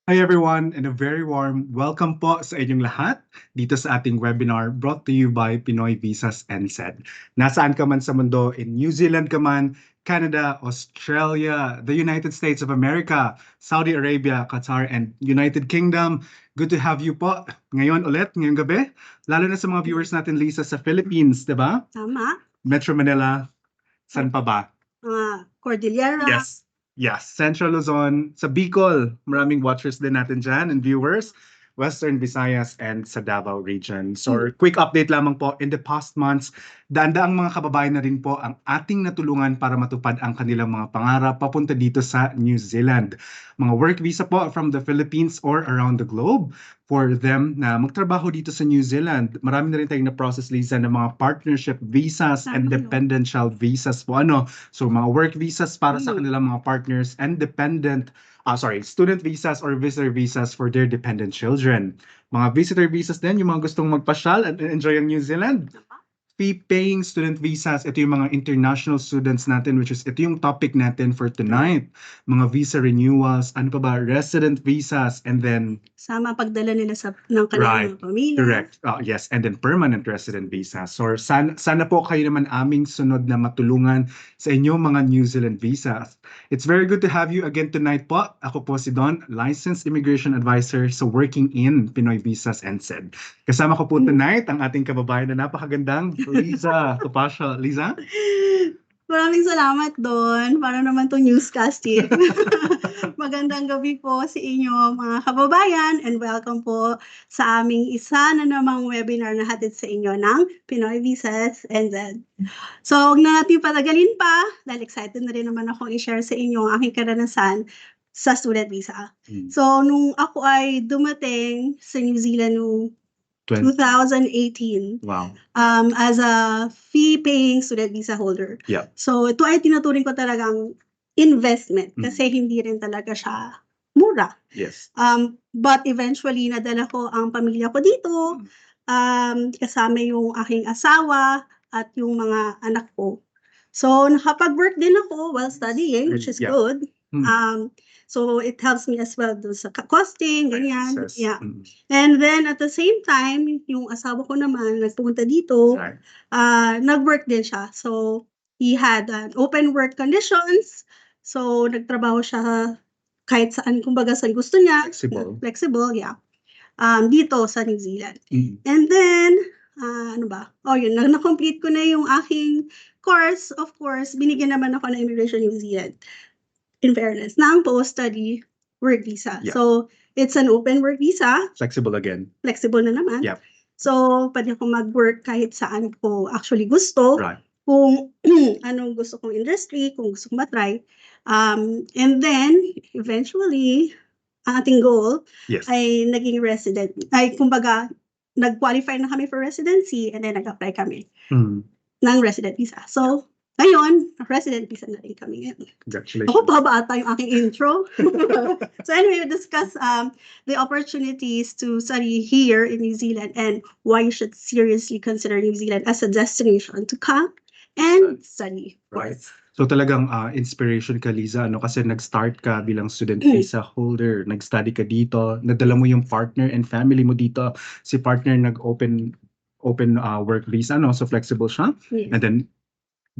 Hi everyone, and a very warm welcome po sa inyong lahat dito sa ating webinar brought to you by Pinoy Visas NZ. Nasaan ka man sa mundo, in New Zealand ka man, Canada, Australia, the United States of America, Saudi Arabia, Qatar, and United Kingdom. Good to have you po ngayon ulit, ngayong gabi. Lalo na sa mga viewers natin, Lisa, sa Philippines, di ba? Tama. Metro Manila, saan pa ba? Cordillera. Yes, Central Luzon, sa Bicol, maraming watchers din natin dyan and viewers, Western Visayas and sa Davao region. So, quick update lamang po, in the past months, daan-daang mga kababayan na rin po ang ating natulungan para matupad ang kanilang mga pangarap papunta dito sa New Zealand. Mga work visa po from the Philippines or around the globe for them na magtrabaho dito sa New Zealand. Marami na rin tayong na-process, Lisa, ng mga partnership visas and dependential visas po. So, mga work visas para sa kanilang mga partners and student visas or visitor visas for their dependent children. Mga visitor visas din, yung mga gustong magpasyal and enjoy ang New Zealand. Fee-paying student visas, ito yung mga international students natin, which is ito yung topic natin for tonight. Mga visa renewals, ano pa ba, resident visas, and then Sama pagdala nila ng kanilang mga pamilya. Correct. Yes, and then permanent resident visas. So sana po kayo naman aming sunod na matulungan sa inyong mga New Zealand visas. It's very good to have you again tonight po. Ako po si Don, licensed immigration advisor sa Working in Pinoy Visas NZ. Kasama ko po tonight ang ating kababayan na napakagandang Liza Topasha. Liza? Maraming salamat doon. Para naman itong newscasting. Magandang gabi po sa inyo mga kababayan and welcome po sa aming isa na namang webinar na hatid sa inyo ng Pinoy Visas NZ. So, huwag na natin patagalin pa dahil excited na rin naman akong i-share sa inyo ang aking karanasan sa student visa. So, nung ako ay dumating sa New Zealand noong 2018. Wow. As a fee-paying student visa holder. Yeah. So, ito ay tinuturing ko talagang investment kasi hindi rin talaga siya mura. Yes. But eventually, nadala ko ang pamilya ko dito, kasama yung aking asawa at yung mga anak ko. So, nakapag-work din ako while studying, which is good. So, it helps me as well do sa costing, ganyan. Yeah. And then, at the same time, yung asawa ko naman, nagpunta dito, nag-work din siya. So, he had open work conditions. So, nagtrabaho siya kahit saan, kumbaga saan gusto niya. Flexible, yeah. Dito sa New Zealand. And then, na-complete ko na yung aking course. Of course, binigyan naman ako ng Immigration New Zealand. In fairness, ng post-study work visa. Yeah. So, it's an open work visa. Flexible again. Flexible na naman. Yeah. So, pwede ako mag-work kahit saan ko actually gusto. Right. Kung anong gusto kong industry, kung gusto kong matry. And then, eventually, ang ating goal ay naging resident. Ay, kumbaga, nag-qualify na kami for residency and then nag-apply kami ng resident visa. So, ngayon, resident visa na rin kami ngayon. Congratulations. Ako pa ba ata yung aking intro? So anyway, we discuss the opportunities to study here in New Zealand and why you should seriously consider New Zealand as a destination to come and study. Right. So talagang inspiration ka, Liza, kasi nag-start ka bilang student visa holder, nag-study ka dito, nadala mo yung partner and family mo dito. Si partner nag-open work visa, so flexible siya. Yes. And then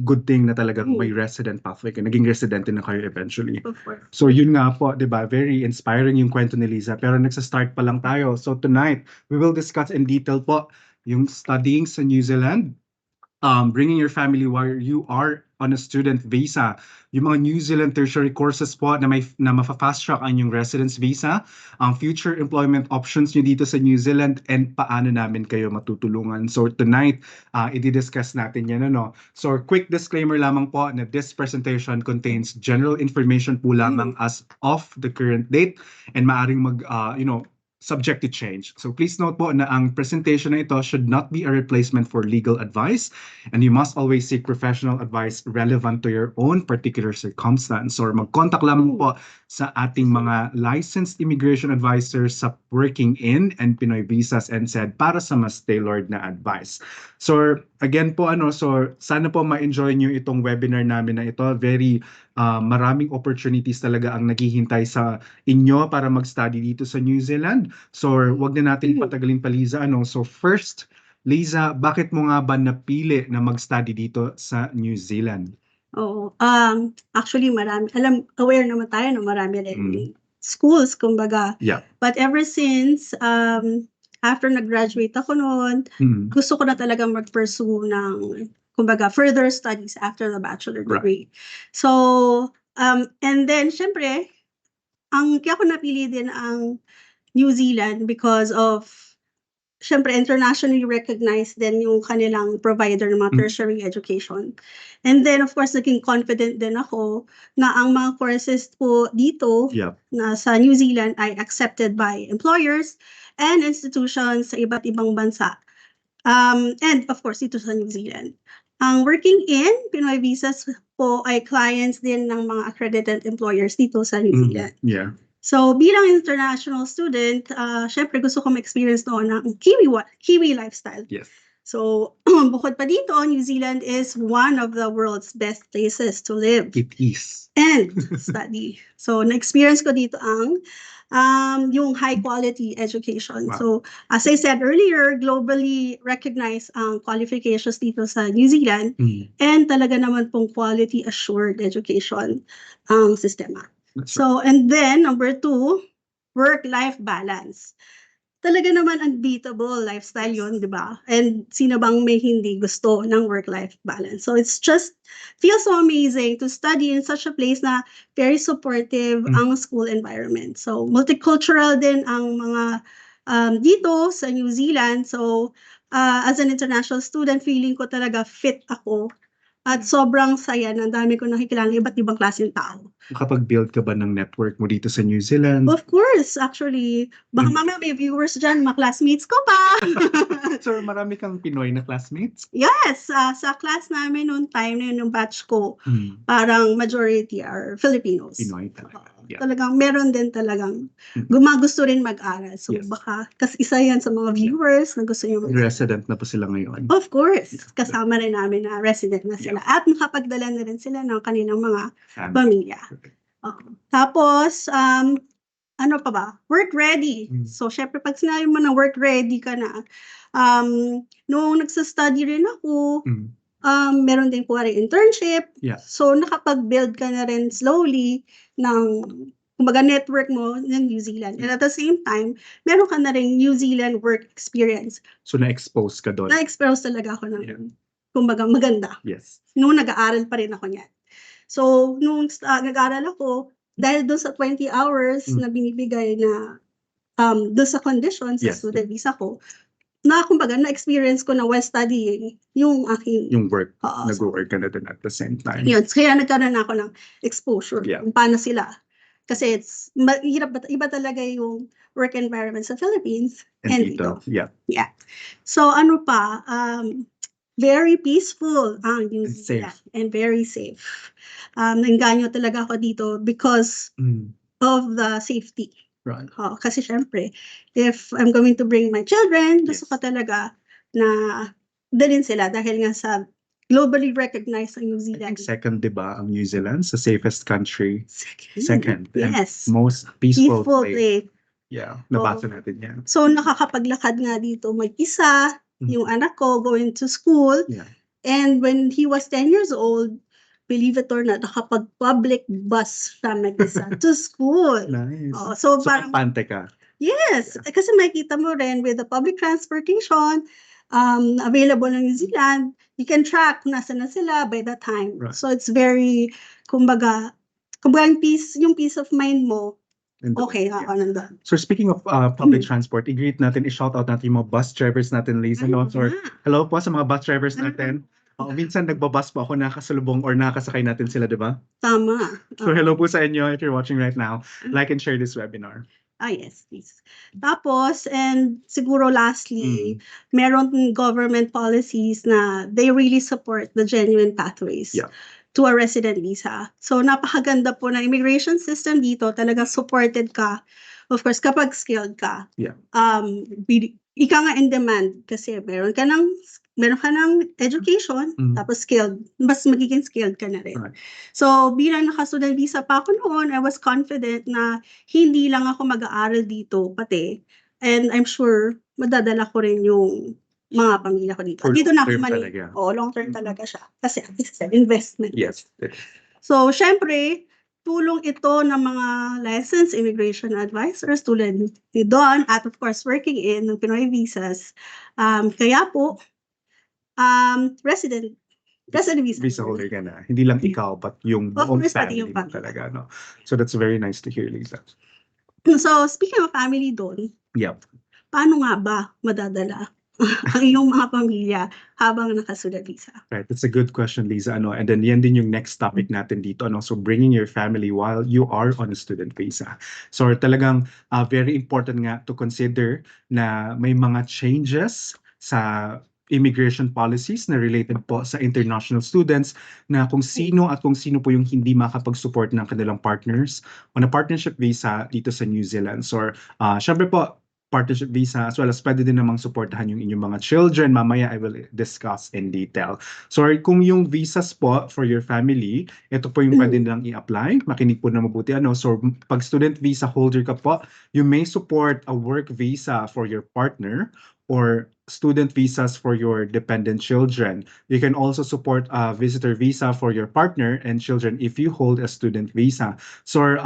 good thing na talagang may resident pathway ka. Naging resident na kayo eventually. So yun nga po, di ba? Very inspiring yung kwento ni Liza. Pero nagsa-start pa lang tayo. So tonight, we will discuss in detail po yung studying sa New Zealand, bringing your family while you are on a student visa, yung mga New Zealand tertiary courses po na mafa-fast track ang yung residence visa, ang future employment options nyo dito sa New Zealand, and paano namin kayo matutulungan. So tonight, i-discuss natin yan. So quick disclaimer lamang po na this presentation contains general information po lamang as of the current date and maaring subject to change. So please note po na ang presentation na ito should not be a replacement for legal advice, and you must always seek professional advice relevant to your own particular circumstance, or mag-contact lamang po sa ating mga licensed immigration advisors sa working in and Pinoy visas and said para sa mas tailored na advice. So again po so sana po ma-enjoy niyo itong webinar namin na ito. Very maraming opportunities talaga ang naghihintay sa inyo para mag-study dito sa New Zealand. So wag na natin patagalin pa, Liza. So first, Liza, bakit mo nga ba napili na mag-study dito sa New Zealand? Oo. Actually, aware naman tayo na marami rin schools, kumbaga. Yeah. But ever since, after nag-graduate ako noon, gusto ko na talagang mag-pursue ng, kumbaga, further studies after the bachelor degree. So, and then, syempre, kaya ko napili din ang New Zealand because of, syempre, internationally recognized din yung kanilang provider ng mga tertiary education. And then, of course, naging confident din ako na ang mga courses po dito na sa New Zealand ay accepted by employers and institutions sa iba't ibang bansa. And, of course, dito sa New Zealand. Ang working in Pinoy visas po ay clients din ng mga accredited employers dito sa New Zealand. Yeah. So, bilang international student, syempre gusto ko ma-experience noon ng Kiwi lifestyle. Yes. So, bukod pa dito, New Zealand is one of the world's best places to live. It is. And study. So, na-experience ko dito yung high-quality education. Wow. So, as I said earlier, globally recognized ang qualifications dito sa New Zealand and talaga naman pong quality-assured education ang sistema. So, and then, number 2, work-life balance. Talaga naman unbeatable lifestyle yun, di ba? And sino bang may hindi gusto ng work-life balance? So, it's just, feels so amazing to study in such a place na very supportive ang school environment. So, multicultural din ang mga dito sa New Zealand. So, as an international student, feeling ko talaga fit ako. At sobrang saya na dami ko nakikilala iba't ibang klaseng tao. Nakapag-build ka ba ng network mo dito sa New Zealand? Of course, actually. Baka mamaya may viewers dyan, mga classmates ko pa. So, marami kang Pinoy na classmates? Yes, sa class namin noong time na yun, yung batch ko, parang majority are Filipinos. Pinoy talaga. Yeah. Talagang meron din talagang gusto rin mag-aral. So baka, kasi isa yan sa mga viewers na gusto nyo mag-aral. Resident na po sila ngayon. Of course, kasama rin namin na resident na sila. At nakapagdala na rin sila ng kanilang mga pamilya. Tapos, ano pa ba? Work ready. So, syempre, pag sinabi mo na work ready ka na, noong nagsa-study rin ako, meron din po rin internship. Yeah. So, nakapag-build ka na rin slowly ng, kumbaga, network mo ng New Zealand. And at the same time, meron ka na rin New Zealand work experience. So, na-expose ka doon? Na-expose talaga ako ng, kumbaga, maganda. Yes. Noong nag-aaral pa rin ako niyan. So, nung nag-aaral ako, dahil doon sa 20 hours na binibigay na doon sa conditions sa student visa ko, na kumbaga na-experience ko na while studying yung aking work. Nag-work ka na din at the same time. Yun, kaya nagkaroon ako ng exposure kung paano sila. Kasi it's iba talaga yung work environment sa Philippines and dito. Yeah. So ano pa, very peaceful ang New Zealand and very safe. Nainganyo talaga ako dito because of the safety. Right. Kasi syempre, if I'm going to bring my children, gusto ko talaga na dalhin sila dahil nga sa globally recognized ang New Zealand. I think second, di ba, ang New Zealand sa safest country? Second. Yes. Most peaceful place. Yeah, nabasa natin yan. So, nakakapaglakad nga dito mag-isa, yung anak ko going to school. Yeah. And when he was 10 years old, believe it or not, nakapag-public bus siya mag-isa to school. Nice. So parang pante ka. Yes. Yeah. Kasi makikita mo rin with the public transportation available in New Zealand, you can track nasa na sila by that time. Right. So it's very, kumbaga yung peace of mind mo, okay, nandun. So speaking of public transport, i-greet natin, i-shout out natin yung mga bus drivers natin, Liza. Hello po sa mga bus drivers natin. Minsan nagbabas po ako, nakasalubong or nakasakay natin sila, di ba? Tama. So hello po sa inyo if you're watching right now. Like and share this webinar. Yes, please. Tapos, and siguro lastly, meron government policies na they really support the genuine pathways Yeah. to a resident visa. So, napakaganda po ng immigration system dito. Talagang supported ka. Of course, kapag skilled ka. Yeah. Ika nga in demand kasi meron ka ng education, tapos skilled. Mas magiging skilled ka na rin. Right. So, bilang naka-student visa pa ako noon, I was confident na hindi lang ako mag-aaral dito pati. And I'm sure madadala ko rin yung mga pamilya ko dito. For Dito na ako long-term talaga. long term talaga siya. Kasi as I said, investment. Yes. So, syempre, tulong ito ng mga licensed immigration advisors tulad ni Don at of course working in ng Pinoy visas. Kaya po, resident Visa holder ka na. Hindi lang ikaw, but yung Of buong course, pati family yung mo family. talaga. No? So that's very nice to hear, Lisa. So, speaking of family Don, Yep. paano nga ba madadala ang iyong mga pamilya habang naka-student visa? Right, that's a good question, Lisa. And then yan din yung next topic natin dito. So bringing your family while you are on a student visa. So talagang very important nga to consider na may mga changes sa immigration policies na related po sa international students na kung sino po yung hindi makapag-support ng kanilang partners on a partnership visa dito sa New Zealand. So syempre po, partnership visa as well as pwede din namang supportahan yung inyong mga children. Mamaya I will discuss in detail. So kung yung visas po for your family, ito po yung pwede nilang i-apply. Makinig po na mabuti. So pag student visa holder ka po, you may support a work visa for your partner or student visas for your dependent children. You can also support a visitor visa for your partner and children if you hold a student visa. So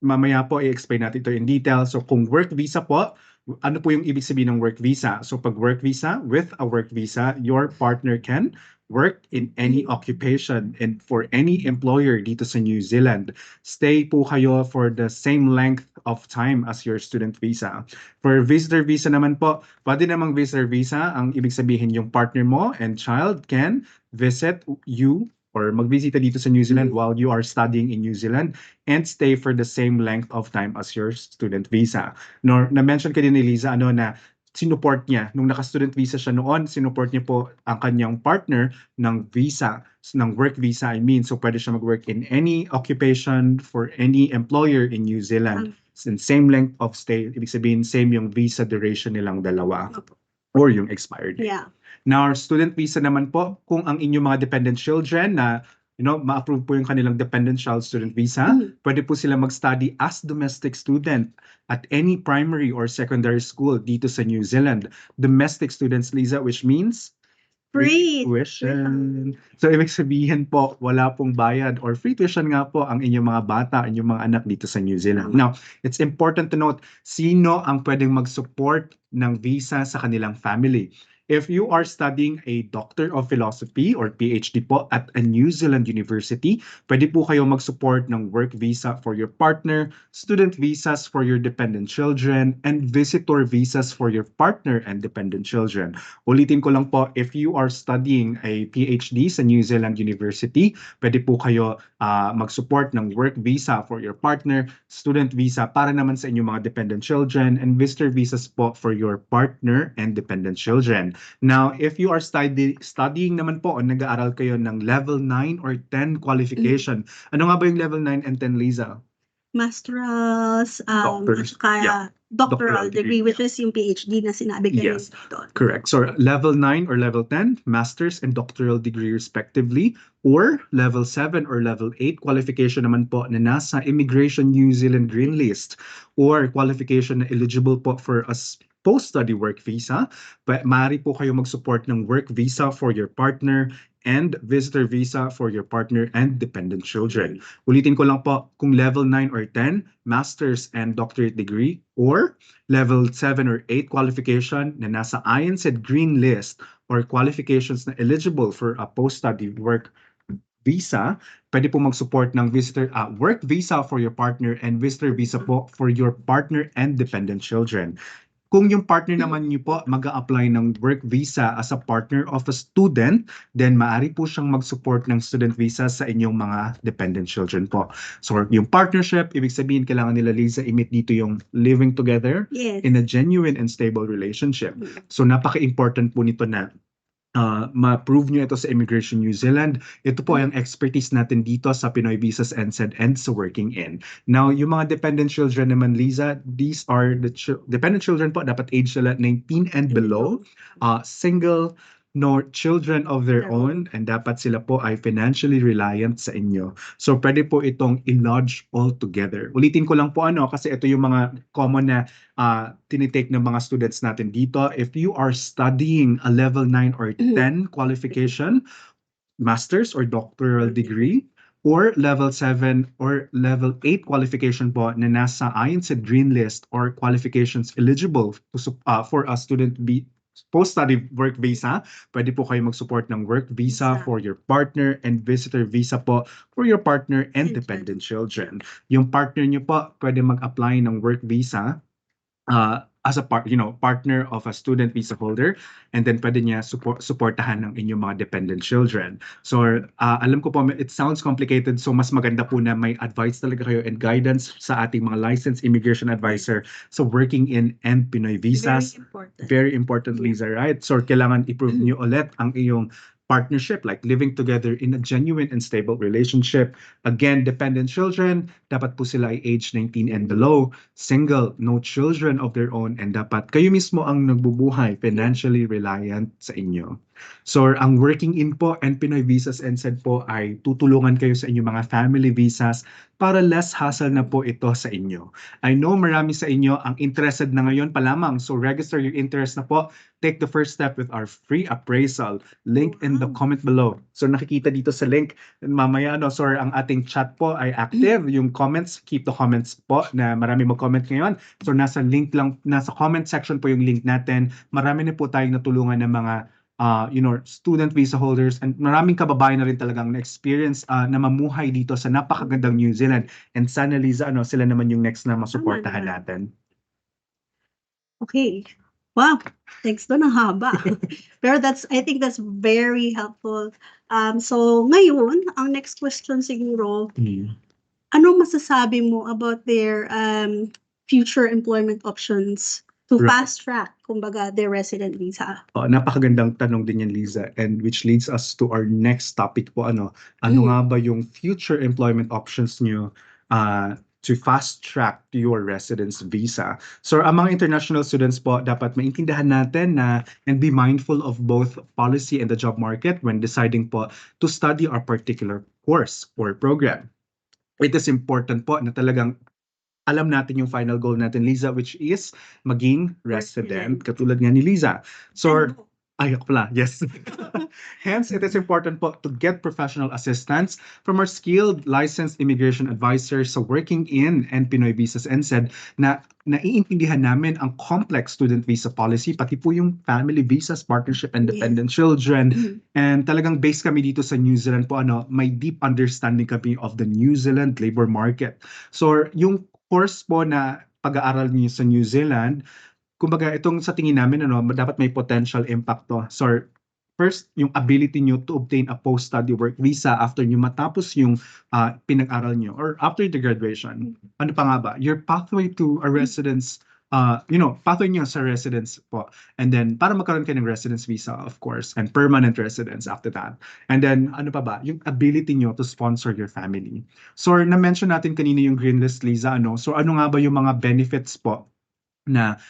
mamaya po i-explain natin ito in detail. So kung work visa po, ano po yung ibig sabihin ng work visa? So pag work visa, with a work visa, your partner can work in any occupation and for any employer dito sa New Zealand. Stay po kayo for the same length of time as your student visa. For visitor visa naman po, pwede namang visitor visa, ang ibig sabihin yung partner mo and child can visit you or magbisita dito sa New Zealand while you are studying in New Zealand and stay for the same length of time as your student visa. Na-mention ka din ni Liza na sinuport niya. Nung naka-student visa siya noon, sinuport niya po ang kanyang partner ng visa, ng work visa, I mean. So pwede siya mag-work in any occupation for any employer in New Zealand. And same length of stay, ibig sabihin same yung visa duration nilang dalawa or yung expired date. Yeah. Now, student visa naman po, kung ang inyong mga dependent children na ma-approve po yung kanilang dependent child student visa, pwede po sila mag-study as domestic student at any primary or secondary school dito sa New Zealand. Domestic students, Lisa, which means Free tuition. So, ibig sabihin po, wala pong bayad or free tuition nga po ang inyong mga bata, inyong mga anak dito sa New Zealand. Now, it's important to note, sino ang pwedeng mag-support ng visa sa kanilang family? If you are studying a Doctor of Philosophy or PhD po at a New Zealand university, pwede po kayo mag-support ng work visa for your partner, student visas for your dependent children, and visitor visas for your partner and dependent children. Ulitin ko lang po, if you are studying a PhD sa New Zealand University, pwede po kayo mag-support ng work visa for your partner, student visa para naman sa inyong mga dependent children, and visitor visas po for your partner and dependent children. Now, if you are studying naman po o nag-aaral kayo ng level 9 or 10 qualification, ano nga ba yung level 9 and 10, Liza? Master's, Doctors, kaya doctoral degree, which is yung PhD na sinabi kanina doon. Correct. So level 9 or level 10, master's and doctoral degree respectively, or level 7 or level 8 qualification naman po na nasa Immigration New Zealand Green List or qualification na eligible po for a post-study work visa. Maaari po kayo mag-support ng work visa for your partner and visitor visa for your partner and dependent children. Ulitin ko lang po, kung level 9 or 10, master's and doctorate degree, or level 7 or 8 qualification na nasa INZ Green List or qualifications na eligible for a post-study work visa, pwede po mag-support ng visitor work visa for your partner and visitor visa po for your partner and dependent children. Kung yung partner naman niyo po mag-a-apply ng work visa as a partner of a student, then maaari po siyang mag-support ng student visa sa inyong mga dependent children po. So yung partnership, ibig sabihin kailangan nila Liza i-meet dito yung living together Yes. in a genuine and stable relationship. So napaka-important po nito na ma-prove nyo ito sa Immigration New Zealand. Ito po ang expertise natin dito sa Pinoy Visas NZ and sa Working In. Now, yung mga dependent children naman, Liza, these are the dependent children po, dapat age nila 19 and below, single, no children of their own, and dapat sila po ay financially reliant sa inyo. So, pwede po itong i-lodge all together. Ulitin ko lang po kasi ito yung mga common na tinitake ng mga students natin dito. If you are studying a level 9 or 10 qualification, master's or doctoral degree, or level 7 or level 8 qualification po na nasa ayon sa green list or qualifications eligible for a student post-study work visa, pwede po kayo mag-support ng work visa for your partner and visitor visa po for your partner and dependent children. Yung partner nyo po, pwede mag-apply ng work visa as a partner of a student visa holder, and then pwede niya supportahan ng inyong mga dependent children. So alam ko po it sounds complicated, so mas maganda po na may advice talaga kayo and guidance sa ating mga licensed immigration advisor sa Working In and Pinoy visas. Very important, Lisa, right? So kailangan i-prove niyo ulit ang iyong partnership, like living together in a genuine and stable relationship. Again, dependent children, dapat po sila ay age 19 and below, single, no children of their own, and dapat kayo mismo ang nagbubuhay, financially reliant sa inyo. So, ang Working In po and Pinoy Visas NZ po ay tutulungan kayo sa inyong mga family visas para less hassle na po ito sa inyo. I know marami sa inyo ang interested na ngayon pa lamang, so register your interest na po. Take the first step with our free appraisal. Link in the comment below. So nakikita dito sa link, mamaya ang ating chat po ay active. Yung comments, keep the comments po na marami mag-comment ngayon. So nasa comment section po yung link natin. Marami na po tayong natulungan ng mga student visa holders, and maraming kababayan na rin talagang na-experience na mamuhay dito sa napakagandang New Zealand. And sana, Liza, sila naman yung next na masuportahan natin. Okay. Wow. Thanks doon, ang haba. Pero I think that's very helpful. So ngayon, ang next question siguro, anong masasabi mo about their future employment options to fast track, kumbaga, their resident visa? Napakagandang tanong din yan, Liza, and which leads us to our next topic po. Ano nga ba yung future employment options nyo to fast track your residence visa? So ang mga international students po, dapat maintindihan natin and be mindful of both policy and the job market when deciding po to study our particular course or program. It is important po na talagang alam natin yung final goal natin, Liza, which is maging resident, katulad nga ni Liza. So, ayok pala, yes. Hence, it is important po to get professional assistance from our skilled licensed immigration advisors sa Working In and Pinoy Visas NZ na naiintindihan namin ang complex student visa policy, pati po yung family visas, partnership, and dependent children. And talagang based kami dito sa New Zealand po, may deep understanding kami of the New Zealand labor market. So, yung course po na pag-aaral niyo sa New Zealand, kumbaga itong sa tingin namin dapat may potential impact to. So first, yung ability niyo to obtain a post-study work visa after niyo matapos yung pinag-aral niyo or after the graduation. Ano pa nga ba? Your pathway to a residence, pathway niyo sa residence po. And then para magkaroon kayo ng residence visa, of course, and permanent residence after that. And then ano pa ba? Yung ability niyo to sponsor your family. So na-mention natin kanina yung green list, Liza, So ano nga ba yung mga benefits po na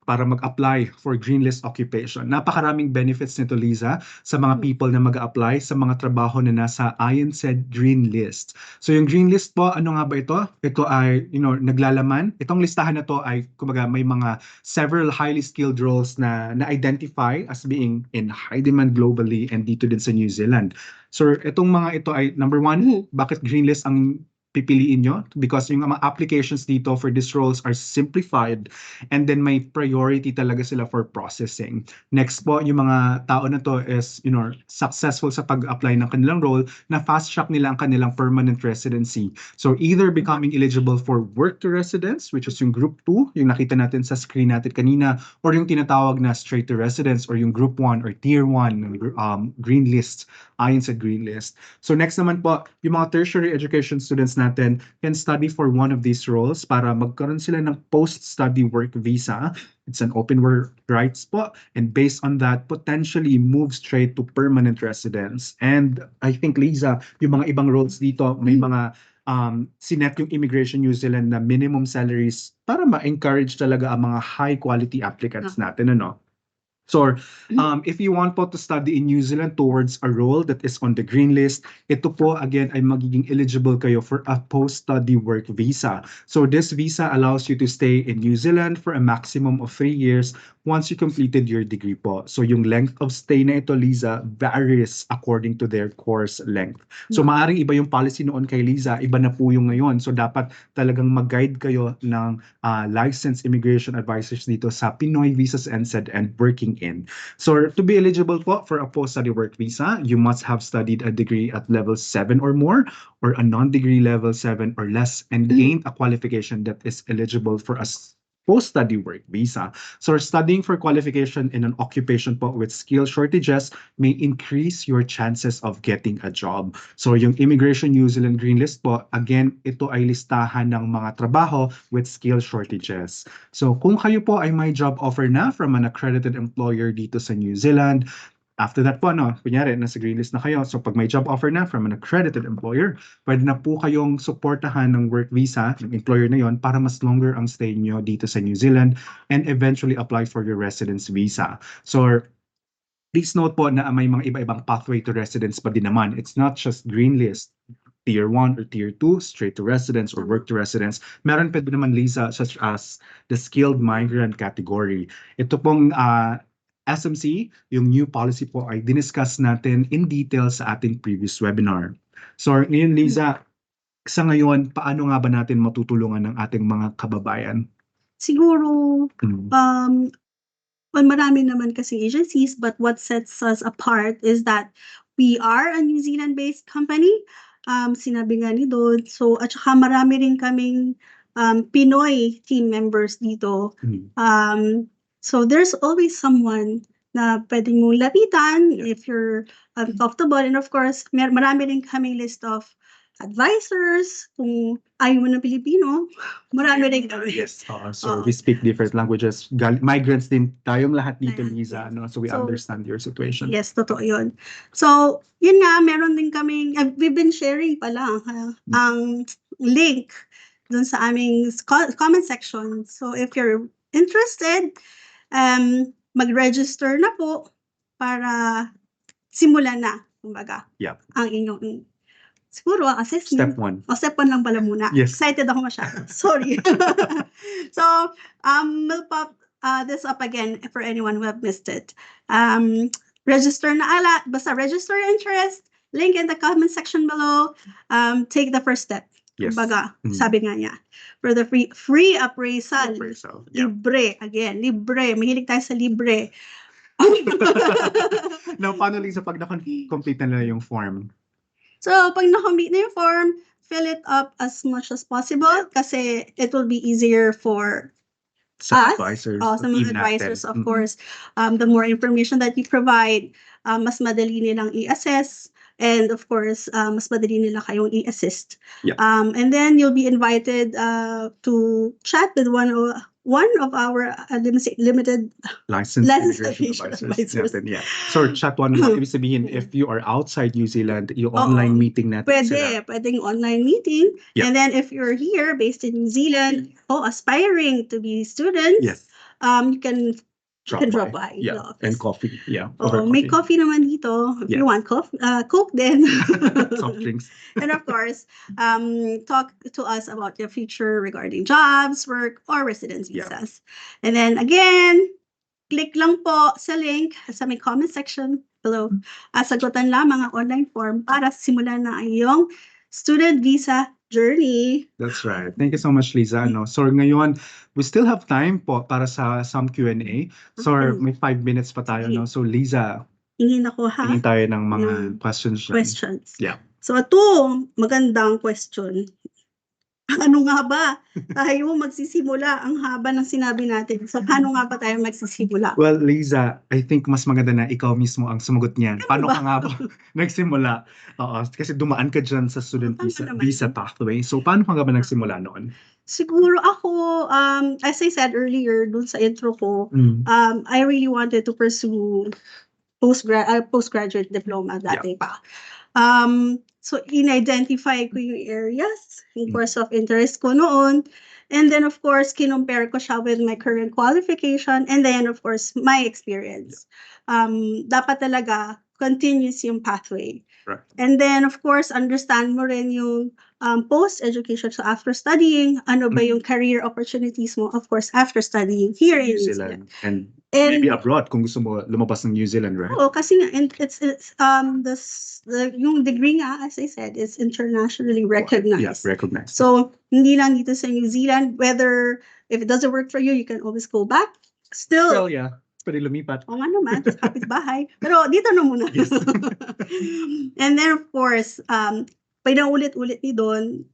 para mag-apply for green list occupation? Napakaraming benefits nito, Liza, sa mga people na mag-apply sa mga trabaho na nasa ayon sa green list. So yung green list po, ano nga ba ito? Ito ay, naglalaman. Itong listahan na to ay, kumbaga, may mga several highly skilled roles na na-identify as being in high demand globally and dito din sa New Zealand. So itong mga ito ay, number one, bakit green list ang pipiliin nyo because yung mga applications dito for these roles are simplified and then may priority talaga sila for processing. Next po, yung mga tao na to is, successful sa pag-apply ng kanilang role na fast track nila ang kanilang permanent residency. So either becoming eligible for work to residence, which is yung group 2, yung nakita natin sa screen natin kanina, or yung tinatawag na straight to residence or yung group 1 or tier 1 green list ayon sa green list. So next naman po, yung mga tertiary education students natin can study for one of these roles para magkaroon sila ng post-study work visa. It's an open work rights po, and based on that, potentially move straight to permanent residence. And I think, Liza, yung mga ibang roles dito, may mga sinet yung Immigration New Zealand na minimum salaries para ma-encourage talaga ang mga high-quality applicants natin, ano? So, if you want po to study in New Zealand towards a role that is on the green list, ito po again ay magiging eligible kayo for a post-study work visa. So this visa allows you to stay in New Zealand for a maximum of 3 years once you completed your degree po. So yung length of stay na ito, Liza, varies according to their course length. So maaring iba yung policy noon kay Liza, iba na po yung ngayon. So dapat talagang mag-guide kayo ng licensed immigration advisors dito sa Pinoy Visas NZ and Working In. So to be eligible po for a post-study work visa, you must have studied a degree at level 7 or more, or a non-degree level 7 or less, and gained a qualification that is eligible for a post-study work visa. So studying for qualification in an occupation po with skill shortages may increase your chances of getting a job. So yung Immigration New Zealand Green List po, again, ito ay listahan ng mga trabaho with skill shortages. So kung kayo po ay may job offer na from an accredited employer dito sa New Zealand, after that po, kunyari, nasa green list na kayo. So pag may job offer na from an accredited employer, pwede na po kayong suportahan ng work visa ng employer na yon para mas longer ang stay nyo dito sa New Zealand and eventually apply for your residence visa. So please note po na may mga iba-ibang pathway to residence pa din naman. It's not just green list. Tier 1 or Tier 2, straight to residence or work to residence. Meron pa din naman, Lisa, such as the skilled migrant category. Ito pong SMC, yung new policy po ay diniscuss natin in detail sa ating previous webinar. So ngayon, Liza, sa ngayon, paano nga ba natin matutulungan ng ating mga kababayan? Siguro, well, marami naman kasi agencies, but what sets us apart is that we are a New Zealand-based company. Sinabi nga ni Don. So, at saka marami rin kaming Pinoy team members dito. So, there's always someone na pwedeng mong lapitan if you're comfortable. And of course, marami rin kaming list of advisors. Kung ayaw mo ng Pilipino, marami rin kami. Yes, so we speak different languages. Migrants din tayong lahat dito, Liza. So we understand your situation. Yes, totoo yun. So, yun nga, meron din kaming, we've been sharing pala ang link dun sa aming comment section. So, if you're interested, mag-register na po para simulan na, kumbaga, ang inyong siguro ang assessment. Step 1. Step 1 lang pala muna. Yes. Excited ako masyado. Sorry. So, we'll pop this up again for anyone who have missed it. Register na basta register your interest. Link in the comment section below. Take the first step. Yes. Kumbaga, sabi nga niya. For the free appraisal. Libre. Again, libre. Mahilig tayo sa libre. Now, paano lang sa pag na-complete na nila yung form? So, pag na-complete na yung form, fill it up as much as possible kasi it will be easier for sa advisors, sa mga advisors, of course. The more information that you provide, mas madali nilang i-assess, and of course, mas madali nila kayong i-assist. And then you'll be invited to chat with one of our limited licensed immigration advisors. So chat one mo, ibig sabihin, if you are outside New Zealand, yung online meeting natin sila. Pwedeng online meeting. And then if you're here, based in New Zealand, aspiring to be students, you can drop by. And coffee. May coffee naman dito. If you want Coke then. Soft drinks. And of course, talk to us about your future regarding jobs, work, or residence visas. And then again, click lang po sa link sa may comment section below. Sagutan lamang ang online form para simulan na ang iyong student visa journey. That's right. Thank you so much, Liza. No? So ngayon, we still have time po para sa some Q&A. So may 5 minutes pa tayo. No? So Liza, Hingin ako ha. tingin tayo ng mga Ng questions dyan. questions. Yeah. So ito, magandang question. Ano nga ba tayo magsisimula? Ang haba ng sinabi natin. So paano nga ba tayo magsisimula? Well, Liza, I think mas maganda na ikaw mismo ang sumagot niyan. Paano ba? ka nga ba nagsimula? Oo, kasi dumaan ka dyan sa student Tama visa, naman. visa pathway. So paano ka nga ba nagsimula noon? Siguro ako, as I said earlier, dun sa intro ko, I really wanted to pursue postgraduate diploma dati pa. So in-identify ko yung areas, yung course of interest ko noon. And then of course, kinumpare ko siya with my current qualification and then of course, my experience. Dapat talaga continuous yung pathway. Right. And then of course, understand mo rin yung post-education. So after studying, ano ba yung career opportunities mo? Of course, after studying here in New Zealand. And And maybe abroad kung gusto mo lumabas ng New Zealand, right? oo, kasi nga, and it's yung degree nga, as I said, is internationally recognized. Yeah, recognized. So, hindi lang dito sa New Zealand, whether if it doesn't work for you, you can always go back. Still, Well, yeah. Pwede lumipat. oo nga naman, kapitbahay. Pero dito na muna. Yes. And then, of course, pinaulit-ulit ni Don,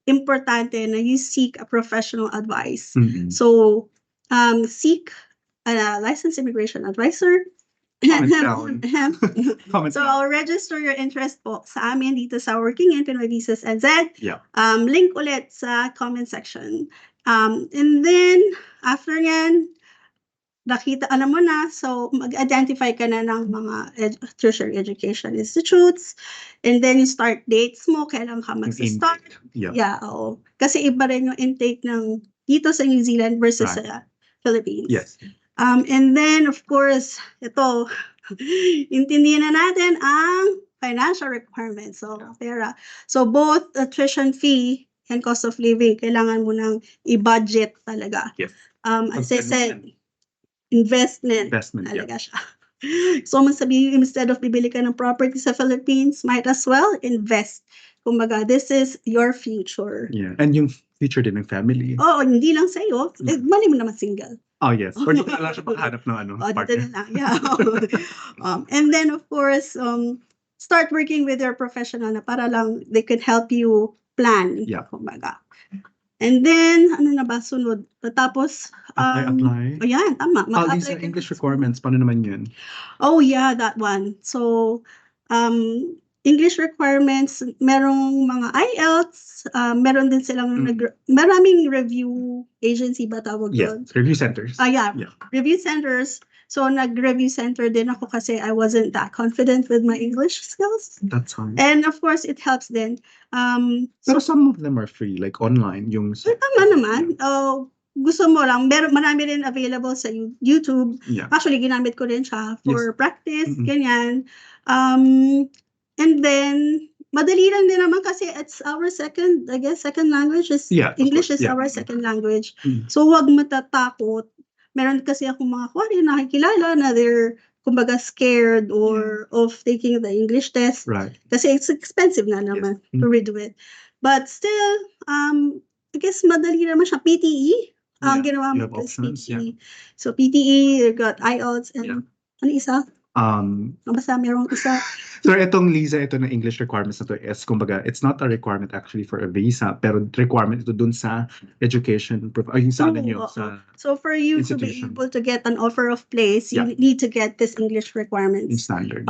importante na you seek a professional advice. So, seek a licensed immigration advisor. Comment down. Comment So, down. I'll register your interest po sa amin dito sa Working in Pinoy Visas NZ. Yeah. Link ulit sa comment section. And then, after yan, alam mo na, so mag-identify ka na ng mga tertiary education institutes, and then yung start dates mo, kailan ka mag-start. Yeah. Yeah, oo. Kasi iba rin yung intake ng dito sa New Zealand versus Right. sa Philippines. Yes. And then, of course, ito, intindihin na natin ang financial requirements. So, pera. So, both the tuition fee and cost of living, kailangan mo nang i-budget talaga. Yes. As I said, investment talaga yeah. siya. So, sabihin, instead of bibili ka ng property sa Philippines, might as well invest. Kumbaga, this is your future. Yeah. And yung future din ng family. Oo, hindi lang sa'yo. Mali mo naman single. Oh, yes. Or dito na lang siya makahanap ng Dito partner. na lang, yeah. And then, of course, start working with your professional na para lang they could help you plan. Yeah. Kumbaga. And then, ano na ba sunod? Tapos, apply. Oh, yan, tama. These are English requirements. Paano naman yun? Oh, yeah, that one. So, English requirements, merong mga IELTS, meron din silang maraming review agency ba tawag doon? Yes, review centers. Yeah, review centers. So, nag-review center din ako kasi I wasn't that confident with my English skills. That's fine. And of course, it helps din. Pero some of them are free, like online. Yung tama naman. Gusto mo lang, marami rin available sa YouTube. Yeah. Actually, ginamit ko rin siya for practice, ganyan. And then, madali lang din naman kasi it's our second language is English is our second language. So, wag matatakot. Meron kasi akong mga nakikilala na they're, kumbaga, scared or of taking the English test. Right. Kasi it's expensive na naman to redo it. But still, I guess madali naman siya. PTE, ang ginawa mo is PTE. So, PTE, you got IELTS, and ano isa? Basta merong isa. So, itong Liza, ito na English requirements na to is, kumbaga, it's not a requirement actually for a visa, pero requirement ito dun sa education, yung sa ano nyo, sa So, for you to be able to get an offer of place, you need to get this English requirements. Standard.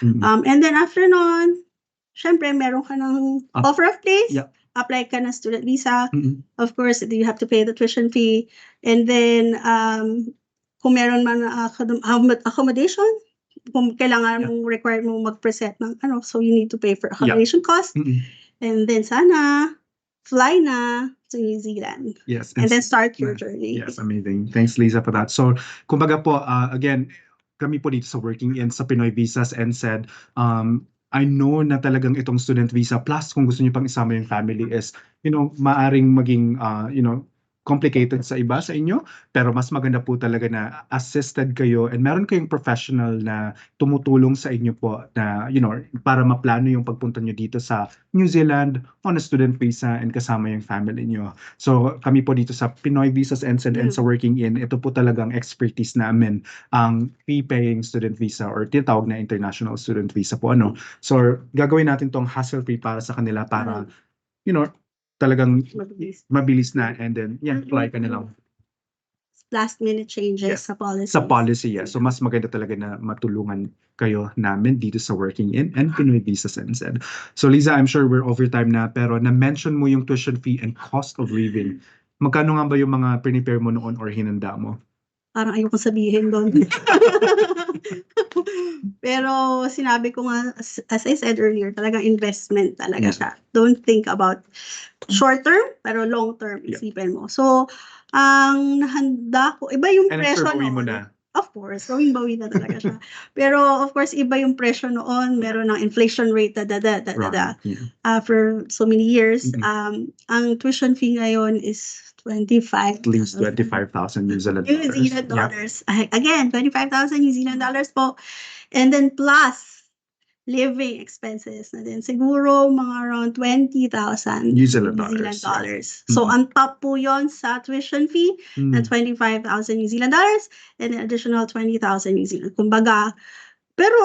And then after nun, syempre, meron ka ng offer of place, apply ka na student visa. Of course, you have to pay the tuition fee. And then, kung meron man accommodation, kung kailangan mong required mo mag-present ng so you need to pay for accommodation cost. And then sana fly na to New Zealand. Yes. And then start your journey. Yes, amazing. Thanks, Lisa, for that. So, kumbaga po, again, kami po dito sa Working In sa Pinoy Visas and said, I know na talagang itong student visa plus kung gusto niyo pang isama yung family is, maaring maging, complicated sa iba sa inyo, pero mas maganda po talaga na assisted kayo and meron kayong professional na tumutulong sa inyo po na, para maplano yung pagpunta nyo dito sa New Zealand on a student visa and kasama yung family nyo. So kami po dito sa Pinoy Visas and sa Working In, ito po talagang expertise namin, ang fee-paying student visa or tinatawag na international student visa po. So gagawin natin tong hassle-free para sa kanila para, talagang mabilis na and then apply ka na lang last minute changes Yes. sa policy. sa policy. So mas maganda talaga na matulungan kayo namin dito sa Working In and Pinoy Visas and So Liza, I'm sure we're over time na, pero na-mention mo yung tuition fee and cost of living. Magkano nga ba yung mga prepare mo noon or hinanda mo? Parang ayoko sabihin doon. Pero sinabi ko nga, as I said earlier, talagang investment talaga Yeah. siya. Don't think about short term, pero long term, Yeah. isipin mo. So, ang nahanda ko, iba yung And presyo I'm sure mo noon. na. Of course, bawi na talaga siya. Pero of course, iba yung presyo noon. Meron ng inflation rate, Right. Yeah. for so many years. Mhm. Ang tuition fee ngayon is 25. At least 25,000 New Zealand New dollars. Zealand Yeah. dollars. Again, 25,000 New Zealand dollars po. And then plus living expenses na din. Siguro mga around 20,000 New Zealand dollars. yeah. So, Mhm. on top po yon sa tuition fee na Mm. 25,000 New Zealand dollars and an additional 20,000 New Zealand. Kumbaga, pero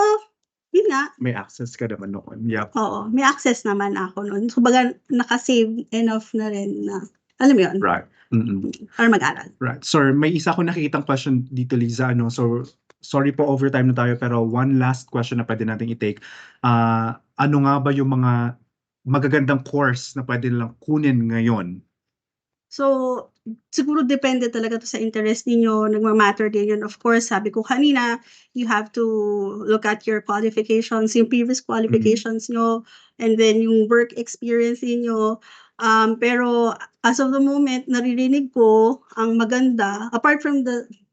yun nga, May access ka naman noon. Yep. oo, may access naman ako nun. Kumbaga, nakasave enough na rin na, alam mo yun, Right. Mm-mm. para mag-aral. Right. So, may isa akong nakikitang question dito, Liza. So, sorry po, overtime na tayo, pero one last question na pwede natin i-take. Ano nga ba yung mga magagandang course na pwede nilang kunin ngayon? So, siguro depende talaga to sa interest ninyo, nagmamatter din yun. Of course, sabi ko kanina, you have to look at your qualifications, yung previous qualifications nyo, and then yung work experience niyo. Pero as of the moment, naririnig ko ang maganda, apart from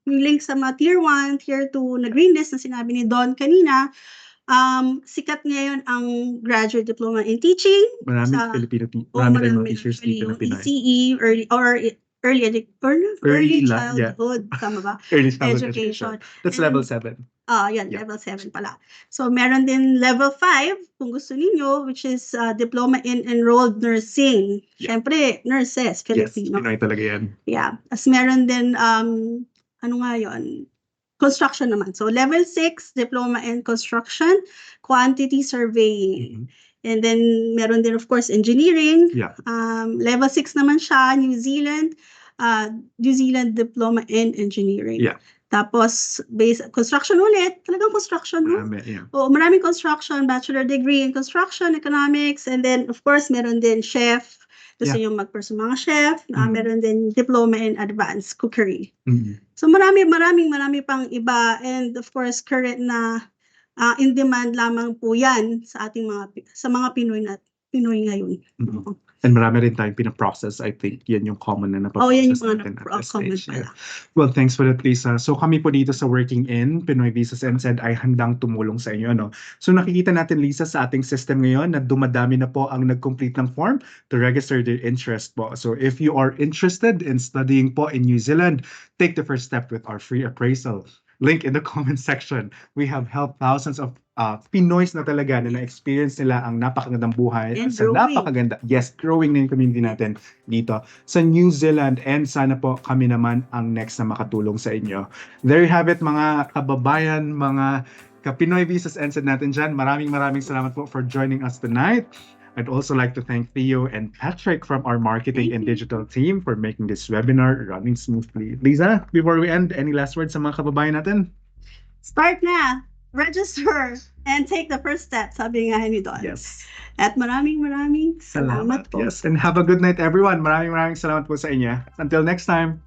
yung link sa mga tier 1, tier 2, na green list na sinabi ni Don kanina, sikat ngayon ang graduate diploma in teaching. Maraming sa Filipino, marami tayong mga teachers actually dito na yung Pinay. ECE, early childhood, tama ba? Early childhood Education. That's And level then, 7. Yan, Yeah. level 7 pala. So, meron din level 5, kung gusto ninyo, which is Diploma in Enrolled Nursing. Yeah. Siyempre, nurses, Yes, Filipino. Pinoy talaga yan. Yeah. As meron din, ano nga yun? Construction naman. So, level 6, Diploma in Construction, Quantity Surveying. Mhm. And then, meron din, of course, engineering. Yeah. Level 6 naman siya, New Zealand Diploma in Engineering. Yeah. Tapos, construction ulit, talagang construction, no? Marami, yeah. Oo, maraming construction, bachelor degree in construction, economics, and then, of course, meron din chef. Gusto nyo mag-pursue mga chef. Meron din diploma in advanced cookery. Mhm. So, marami pang iba. And, of course, current na in demand lamang po yan sa ating mga Pinoy ngayon. Mhm. Oo. And marami rin tayong pinaprocess. I think yan yung common na Yan yung napaprocess mga natin at this common stage. pala. Well, thanks for that, Lisa. So kami po dito sa Working In, Pinoy Visas and ay handang tumulong sa inyo. So nakikita natin, Lisa, sa ating system ngayon na dumadami na po ang nag-complete ng form to register their interest po. So if you are interested in studying po in New Zealand, take the first step with our free appraisal. Link in the comment section. We have helped thousands of Pinoys na talaga na na-experience nila ang napakagandang buhay And sa growing. growing na yung community natin dito sa New Zealand, and sana po kami naman ang next na makatulong sa inyo. There you have it, mga kababayan, mga ka-Pinoy Visas and natin dyan. Maraming salamat po for joining us tonight. I'd also like to thank Theo and Patrick from our marketing and digital team for making this webinar running smoothly. Lisa, before we end, any last words sa mga kababayan natin? Start na! Register and take the first step, sabi nga ni Don. Yes. At maraming salamat po. Yes, and have a good night, everyone. Maraming salamat po sa inyo. Until next time.